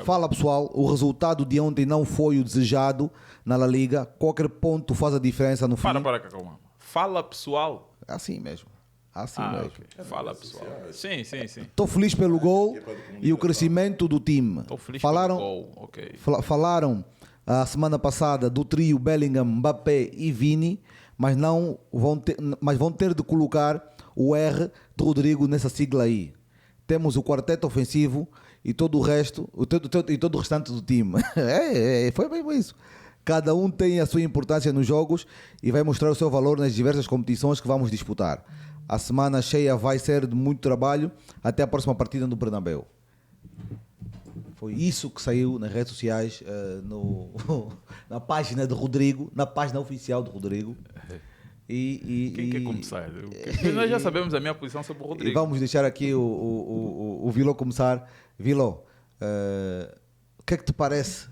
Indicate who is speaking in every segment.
Speaker 1: Fala pessoal, o resultado de ontem não foi o desejado na La Liga. Qualquer ponto faz a diferença no fim.
Speaker 2: Calma. Fala pessoal.
Speaker 1: Assim mesmo. Assim mesmo.
Speaker 2: Okay. Fala pessoal. Sim.
Speaker 1: Estou feliz pelo gol e o crescimento do time.
Speaker 2: Estou feliz
Speaker 1: Falaram,
Speaker 2: pelo gol. Ok.
Speaker 1: Falaram a semana passada do trio Bellingham, Mbappé e Vini, mas vão ter de colocar o R de Rodrigo nessa sigla aí. Temos o quarteto ofensivo e todo o resto, e todo o restante do time. Foi mesmo isso. Cada um tem a sua importância nos jogos e vai mostrar o seu valor nas diversas competições que vamos disputar. A semana cheia vai ser de muito trabalho até a próxima partida no Bernabéu. Foi isso que saiu nas redes sociais, na página de Rodrigo, na página oficial de Rodrigo.
Speaker 2: Quem quer começar? Nós já sabemos a minha posição sobre o Rodrigo.
Speaker 1: E vamos deixar aqui o Vilo começar. Vilo, o que é que te parece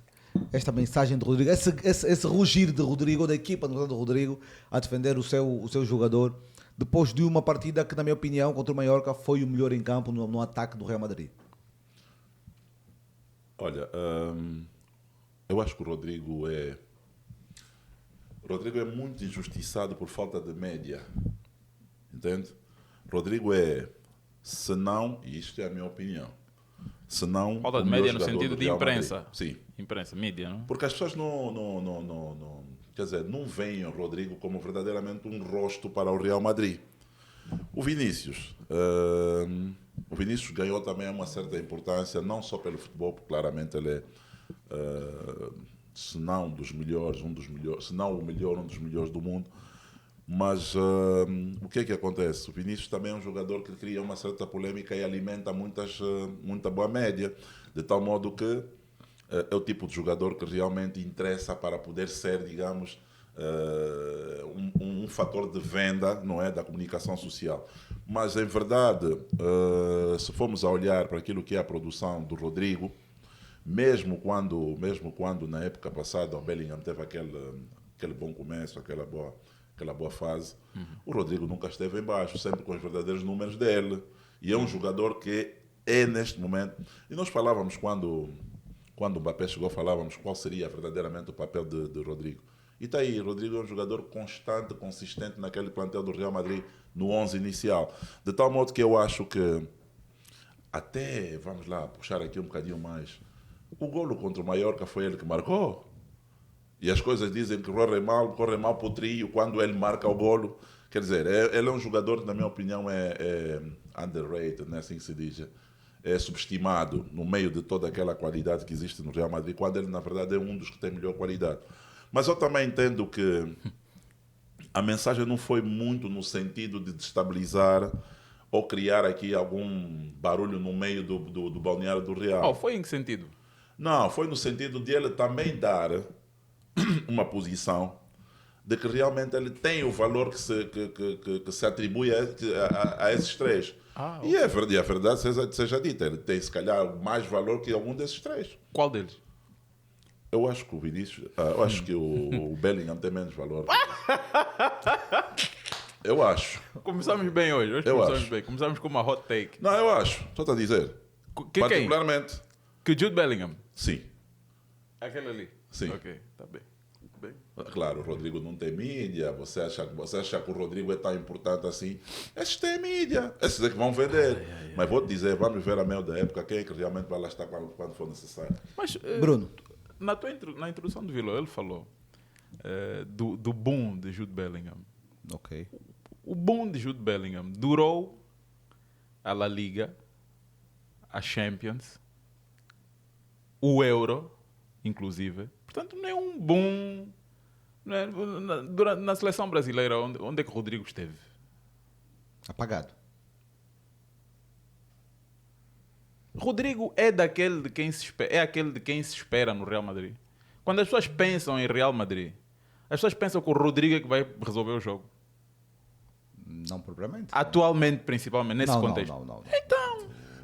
Speaker 1: esta mensagem de Rodrigo? Esse rugir de Rodrigo, da equipa do Rodrigo, a defender o seu jogador, depois de uma partida que, na minha opinião, contra o Mallorca, foi o melhor em campo no ataque do Real Madrid.
Speaker 3: Olha, eu acho que o Rodrigo é muito injustiçado por falta de média, entende? Rodrigo é, se não, e isto é a minha opinião, se não...
Speaker 2: Falta de média no sentido de imprensa.
Speaker 3: Sim.
Speaker 2: Imprensa, mídia, não?
Speaker 3: Porque as pessoas quer dizer, não veem o Rodrigo como verdadeiramente um rosto para o Real Madrid. O Vinícius ganhou também uma certa importância, não só pelo futebol, porque claramente ele é, se não dos melhores, se não o melhor, um dos melhores do mundo. Mas o que é que acontece? O Vinícius também é um jogador que cria uma certa polêmica e alimenta muita boa média, de tal modo que é o tipo de jogador que realmente interessa para poder ser, digamos, um fator de venda, não é, da comunicação social. Mas, em verdade, se formos a olhar para aquilo que é a produção do Rodrigo, mesmo quando na época passada o Bellingham teve aquele bom começo, aquela boa fase, o Rodrigo nunca esteve em baixo, sempre com os verdadeiros números dele. E é um jogador que é, neste momento... E nós falávamos, quando o Mbappé chegou, falávamos qual seria verdadeiramente o papel de Rodrigo. E está aí, Rodrigo é um jogador constante, consistente naquele plantel do Real Madrid, no 11 inicial. De tal modo que eu acho que, até, vamos lá, puxar aqui um bocadinho mais, o golo contra o Mallorca foi ele que marcou. E as coisas dizem que corre mal para o trio quando ele marca o golo. Quer dizer, ele é um jogador que, na minha opinião, é underrated, não é assim que se diz? É subestimado no meio de toda aquela qualidade que existe no Real Madrid, quando ele, na verdade, é um dos que tem melhor qualidade. Mas eu também entendo que a mensagem não foi muito no sentido de destabilizar ou criar aqui algum barulho no meio do balneário do Real.
Speaker 2: Foi em que sentido?
Speaker 3: Não, foi no sentido de ele também dar uma posição de que realmente ele tem o valor que se atribui a esses três.
Speaker 2: Okay.
Speaker 3: E a verdade seja dita, ele tem se calhar mais valor que algum desses três.
Speaker 2: Qual deles?
Speaker 3: Eu acho que o Vinícius, eu acho que o Bellingham tem menos valor. Eu acho.
Speaker 2: Começamos bem hoje. Começamos com uma hot take.
Speaker 3: Não, eu acho. Só a dizer. Particularmente.
Speaker 2: Que o Jude Bellingham?
Speaker 3: Sim.
Speaker 2: Aquele ali?
Speaker 3: Sim.
Speaker 2: Ok, tá bem.
Speaker 3: Claro, o Rodrigo não tem mídia. Você acha que o Rodrigo é tão importante assim? Esses têm mídia. Esses é que vão vender. Mas vou te dizer, vamos ver a meio da época quem é que realmente vai lá estar quando for necessário.
Speaker 2: Mas,
Speaker 1: Bruno,
Speaker 2: na introdução do Vilo, ele falou do boom de Jude Bellingham.
Speaker 1: ok.
Speaker 2: O boom de Jude Bellingham durou a La Liga, a Champions, o Euro, inclusive. Portanto, não é um boom... Não é, na seleção brasileira, onde é que o Rodrigo esteve?
Speaker 1: Apagado.
Speaker 2: Rodrigo é aquele de quem se espera no Real Madrid. Quando as pessoas pensam em Real Madrid, as pessoas pensam que o Rodrigo é que vai resolver o jogo.
Speaker 1: Não propriamente.
Speaker 2: Atualmente, principalmente, nesse contexto.
Speaker 1: Não.
Speaker 2: Então...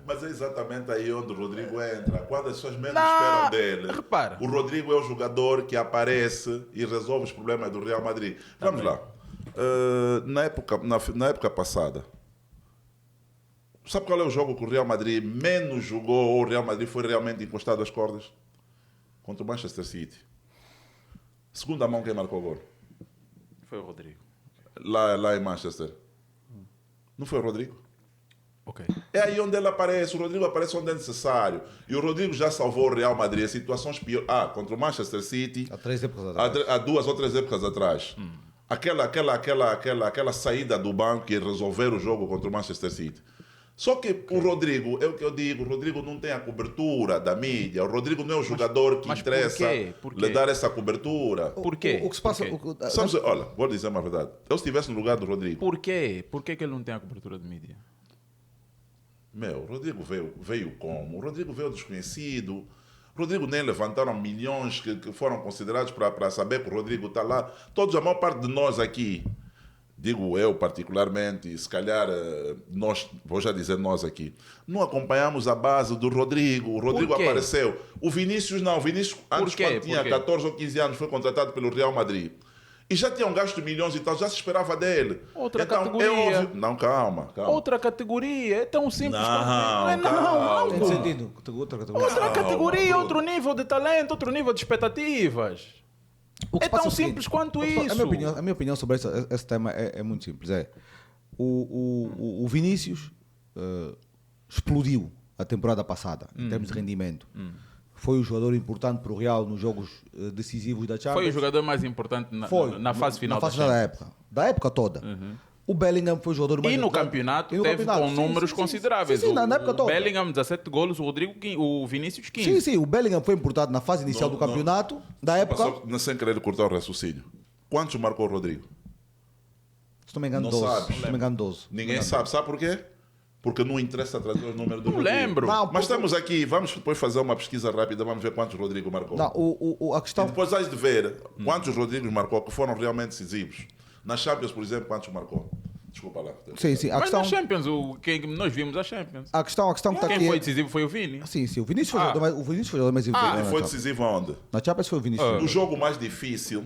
Speaker 3: Mas é exatamente aí onde o Rodrigo entra. Quando as pessoas menos esperam dele,
Speaker 2: repara.
Speaker 3: O Rodrigo é o jogador que aparece e resolve os problemas do Real Madrid. Vamos lá. Na época passada, Sabe qual é o jogo que o Real Madrid menos jogou ou o Real Madrid foi realmente encostado às cordas? Contra o Manchester City. Segunda mão, quem marcou o gol?
Speaker 2: Foi o Rodrigo.
Speaker 3: Lá em Manchester. Não foi o Rodrigo?
Speaker 2: Ok.
Speaker 3: É aí onde ele aparece. O Rodrigo aparece onde é necessário. E o Rodrigo já salvou o Real Madrid em situações piores. Contra o Manchester City.
Speaker 1: Há 3 épocas atrás.
Speaker 3: Há 2 ou 3 épocas atrás. Aquela saída do banco e resolver o jogo contra o Manchester City. Só que o Rodrigo, é o que eu digo, o Rodrigo não tem a cobertura da mídia. O Rodrigo não é o jogador que
Speaker 2: mas
Speaker 3: interessa
Speaker 2: por quê?
Speaker 3: lhe dar essa cobertura.
Speaker 2: Por quê?
Speaker 1: O que se passa.
Speaker 2: Por quê?
Speaker 3: Sabes, olha, vou dizer uma verdade. Eu se estivesse no lugar do Rodrigo,
Speaker 2: Por quê? Por que ele não tem a cobertura de mídia?
Speaker 3: o Rodrigo veio como? O Rodrigo veio desconhecido. O Rodrigo nem levantaram milhões que foram considerados para saber que o Rodrigo está lá. Todos, a maior parte de nós aqui, digo eu particularmente, se calhar nós, vou já dizer nós aqui, não acompanhamos a base do Rodrigo. O Rodrigo apareceu. O Vinícius não. O Vinícius, antes quando tinha 14 ou 15 anos, foi contratado pelo Real Madrid. E já tinham gasto milhões e tal, já se esperava dele.
Speaker 2: Outra
Speaker 3: então,
Speaker 2: categoria.
Speaker 3: É óbvio. Não, calma.
Speaker 2: Outra categoria. É tão simples
Speaker 3: Não,
Speaker 2: quanto...
Speaker 3: calma.
Speaker 1: Tem sentido. Outra categoria.
Speaker 2: Outra categoria,
Speaker 3: Bruno.
Speaker 2: outro nível de talento, outro nível de expectativas.
Speaker 1: O que
Speaker 2: É
Speaker 1: se passa
Speaker 2: tão
Speaker 1: o seguinte,
Speaker 2: simples quanto
Speaker 1: o que se passa-
Speaker 2: isso.
Speaker 1: A minha opinião sobre esse tema é muito simples. O Vinícius explodiu a temporada passada, em termos de rendimento. Foi o jogador importante para o Real nos jogos decisivos da Champions.
Speaker 2: Foi o jogador mais importante na fase final
Speaker 1: na fase
Speaker 2: da
Speaker 1: final
Speaker 2: Champions.
Speaker 1: da época toda. O Bellingham foi o jogador mais
Speaker 2: E no
Speaker 1: importante.
Speaker 2: campeonato
Speaker 1: E no
Speaker 2: teve
Speaker 1: campeonato,
Speaker 2: com
Speaker 1: sim,
Speaker 2: números
Speaker 1: sim,
Speaker 2: consideráveis.
Speaker 1: Sim, na época
Speaker 2: o
Speaker 1: toda.
Speaker 2: Bellingham, 17 golos, o Rodrigo, o Vinícius, 15.
Speaker 1: Sim, o Bellingham foi importante na fase inicial
Speaker 3: Não,
Speaker 1: do campeonato, da época.
Speaker 3: Só, sem querer cortar o raciocínio. Quantos marcou o Rodrigo?
Speaker 1: Se não me engano,
Speaker 3: Não
Speaker 1: 12.
Speaker 3: sabes.
Speaker 1: Se não me engano, 12.
Speaker 3: Ninguém sabe. Sabe por quê? Porque não interessa trazer os números do
Speaker 2: Não
Speaker 3: Rodrigo.
Speaker 2: lembro.
Speaker 1: Não,
Speaker 3: Mas estamos aqui, vamos depois fazer uma pesquisa rápida, vamos ver quantos Rodrigo marcou.
Speaker 1: Não, a
Speaker 3: E
Speaker 1: questão.
Speaker 3: depois has de ver quantos Rodrigos marcou que foram realmente decisivos. Na Champions, por exemplo, quantos marcou? Desculpa lá.
Speaker 1: Sim, a
Speaker 2: Mas
Speaker 1: questão.
Speaker 2: na Champions, nós vimos a Champions.
Speaker 1: A questão que está
Speaker 2: Quem
Speaker 1: aqui.
Speaker 2: foi decisivo foi o Vini.
Speaker 1: Sim, o Vinícius foi o jogador mais. O Vinícius foi o jogador mais
Speaker 3: E
Speaker 1: importante.
Speaker 3: foi decisivo aonde?
Speaker 1: Na Champions foi o Vinícius.
Speaker 3: O jogo mais difícil,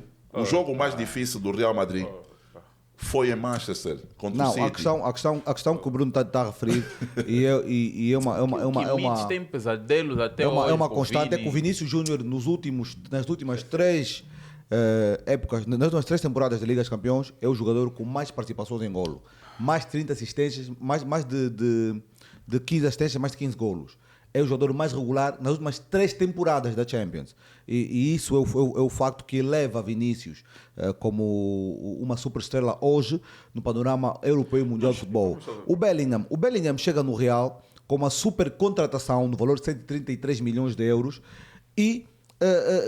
Speaker 3: do Real Madrid foi em Manchester contra o
Speaker 1: Não,
Speaker 3: City.
Speaker 1: a questão que o Bruno está a referir e é
Speaker 2: Leeds tem pesadelos até hoje.
Speaker 1: uma
Speaker 2: com o
Speaker 1: constante, é
Speaker 2: Vini.
Speaker 1: que o Vinícius Júnior nas últimas 3 épocas, nas últimas 3 temporadas da Liga dos Campeões, é o jogador com mais participações em golo. Mais de 30 assistências, mais de 15 assistências, mais de 15 golos. É o jogador mais regular nas últimas 3 temporadas da Champions. E isso é o facto que eleva Vinícius como uma superestrela hoje no panorama europeu e mundial de futebol. O Bellingham chega no Real com uma super contratação no valor de 133 milhões de euros e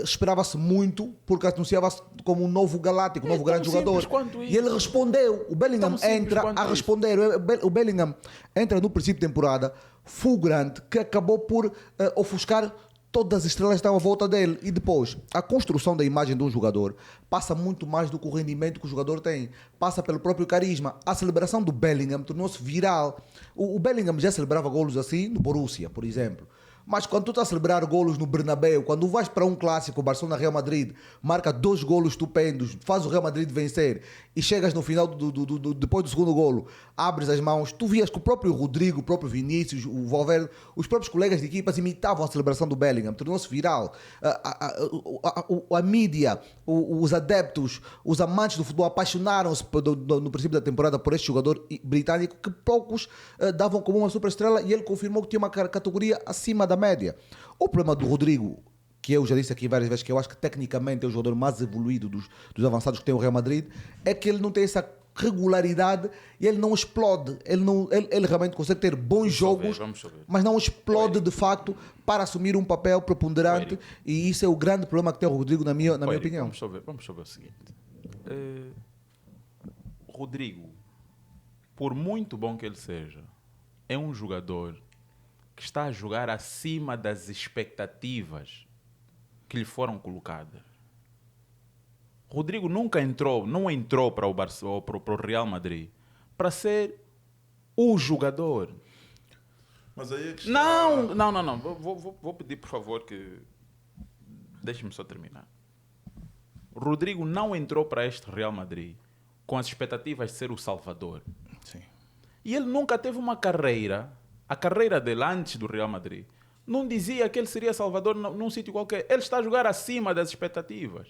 Speaker 1: esperava-se muito porque anunciava-se como um novo galáctico, um novo
Speaker 2: tão
Speaker 1: grande
Speaker 2: simples
Speaker 1: jogador.
Speaker 2: quanto
Speaker 1: E ele respondeu. O Bellingham
Speaker 2: Tão simples
Speaker 1: entra
Speaker 2: quanto
Speaker 1: a
Speaker 2: isso.
Speaker 1: responder. O Bellingham entra no princípio de temporada fulgurante que acabou por ofuscar todas as estrelas que estavam à volta dele. E depois, a construção da imagem de um jogador passa muito mais do que o rendimento que o jogador tem. Passa pelo próprio carisma. A celebração do Bellingham tornou-se viral. O Bellingham já celebrava golos assim no Borussia, por exemplo. Mas quando tu estás a celebrar golos no Bernabéu, quando vais para um clássico, Barcelona-Real Madrid, marca 2 golos estupendos, faz o Real Madrid vencer e chegas no final, depois do segundo golo, abres as mãos, tu vias que o próprio Rodrigo, o próprio Vinícius, o Valverde, os próprios colegas de equipas imitavam a celebração do Bellingham, tornou-se viral. A mídia, os adeptos, os amantes do futebol apaixonaram-se no princípio da temporada por este jogador britânico que poucos davam como uma superestrela e ele confirmou que tinha uma categoria acima da média. O problema do Rodrigo, que eu já disse aqui várias vezes, que eu acho que tecnicamente é o jogador mais evoluído dos avançados que tem o Real Madrid, é que ele não tem essa regularidade e ele não explode. Ele realmente consegue ter bons jogos,
Speaker 2: vamos ver.
Speaker 1: mas não explode de facto para assumir um papel preponderante e isso é o grande problema que tem o Rodrigo na minha opinião.
Speaker 2: Vamos só ver o seguinte. Rodrigo, por muito bom que ele seja, é um jogador que está a jogar acima das expectativas que lhe foram colocadas. Rodrigo não entrou para o Real Madrid para ser o jogador.
Speaker 3: Mas aí é que está...
Speaker 2: Não. Vou pedir, por favor, que... Deixe-me só terminar. Rodrigo não entrou para este Real Madrid com as expectativas de ser o salvador.
Speaker 1: Sim.
Speaker 2: E ele nunca teve uma carreira a carreira dele antes do Real Madrid não dizia que ele seria Salvador num sítio qualquer. Ele está a jogar acima das expectativas.